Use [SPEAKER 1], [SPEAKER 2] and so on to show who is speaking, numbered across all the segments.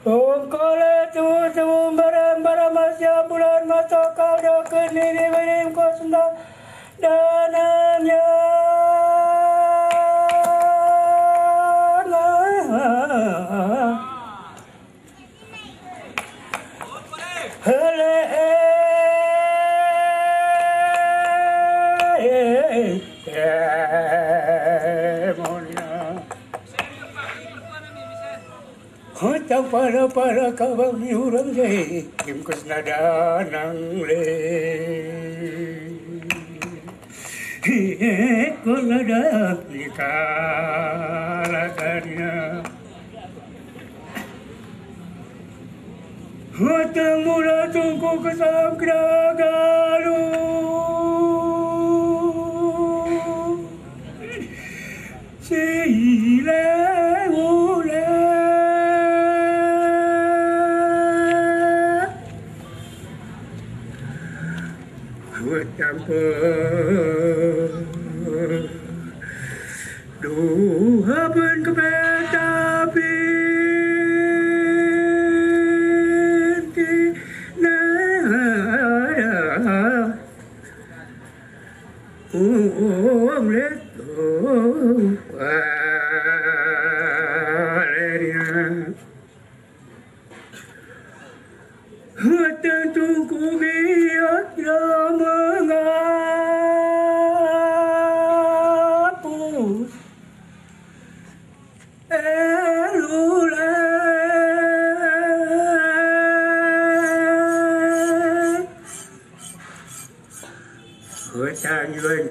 [SPEAKER 1] Om kala tu barang masya bulan mata kau dah kenini berim kau senda dananya Hutang para kabang ni hurang jay, kimkos na danang le. Ko na danang likalakannya. Hutang mula tungku kesam keragalu. Sile ule. Duha pun kepeta pinti nada leto Valeria Hutang tungku giat menghapus elula hutang yuan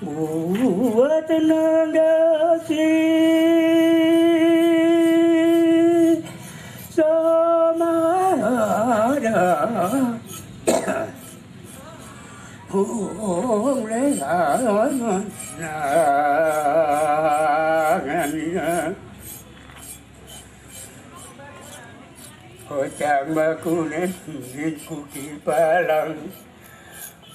[SPEAKER 1] buat tenaga sama ada nangannya hutang bakunen kuki palang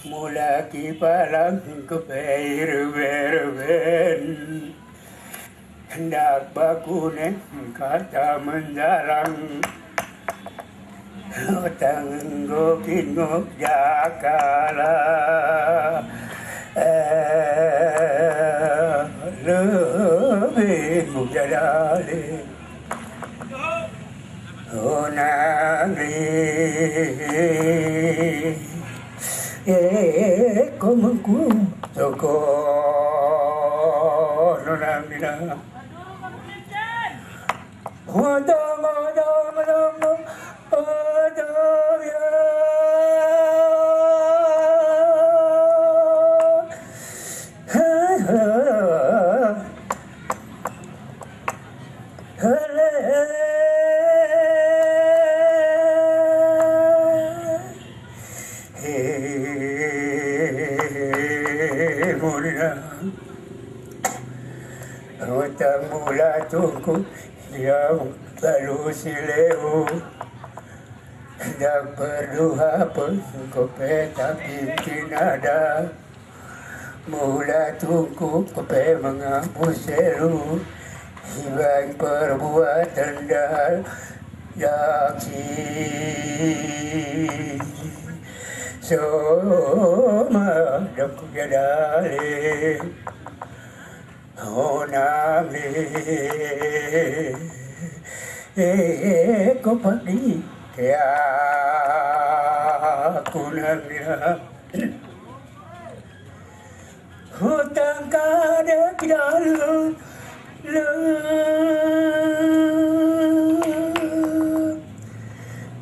[SPEAKER 1] mula ki palang kepair berben hendak bakunen kata menjarang hutang gokingok jakala lebih mujadale onangri komangku toko nonamina hodang hutang mula tungku yang baru sileu dah berdoa pun kope tapi tinada mula tungku kope menghapus seru hilang perbuatan dah yaksi Soma dak jadale Oh nami ko pati ya kunamya hutang kada kidalu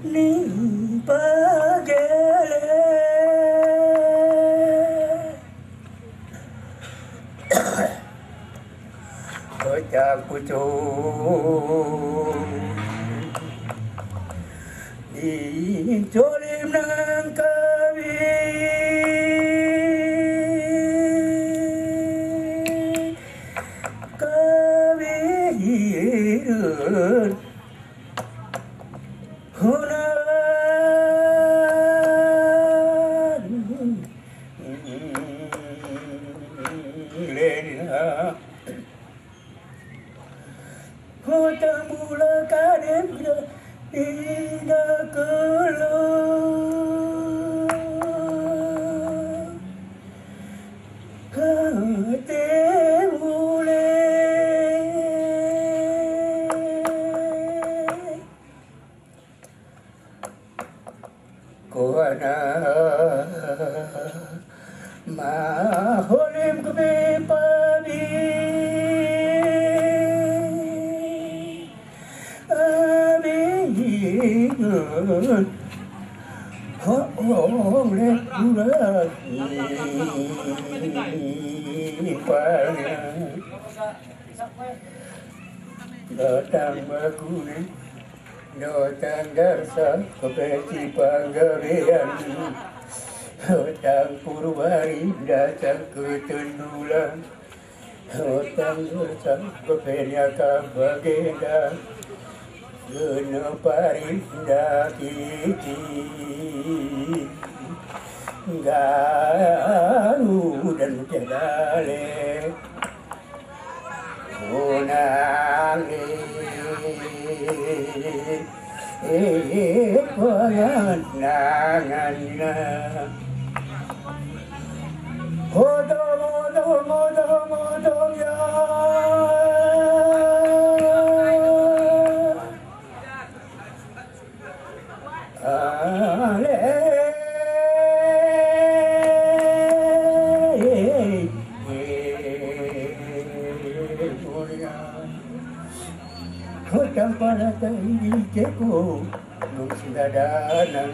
[SPEAKER 1] nimpagele Kocakucu dicolim nang kami hirun hunan lena Hutang mula kadem ina keluar hati mulai kuana maholim kebipadi Hong le pura datang bakune datang darsa kepeci panggabean datang purwari datang ketendulan datang darsa kepenya kabagenda Guna parinda kiti Garu dan kedale Unangi Koyan nanganna Hodom ya Hutang pada kehidupanku Nusadanan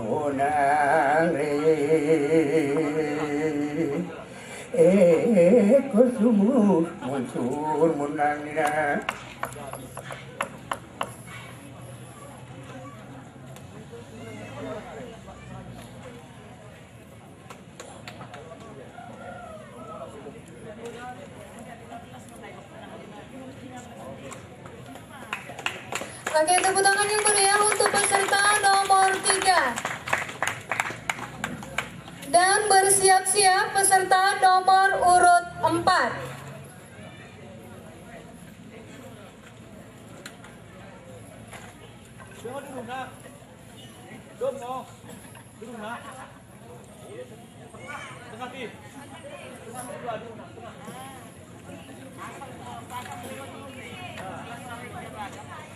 [SPEAKER 1] Unang Kusumur Munsur munangnya
[SPEAKER 2] Oke, tepuk tangan yang meriah untuk peserta nomor 3. Dan bersiap-siap peserta nomor urut 4.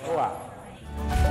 [SPEAKER 1] Wow.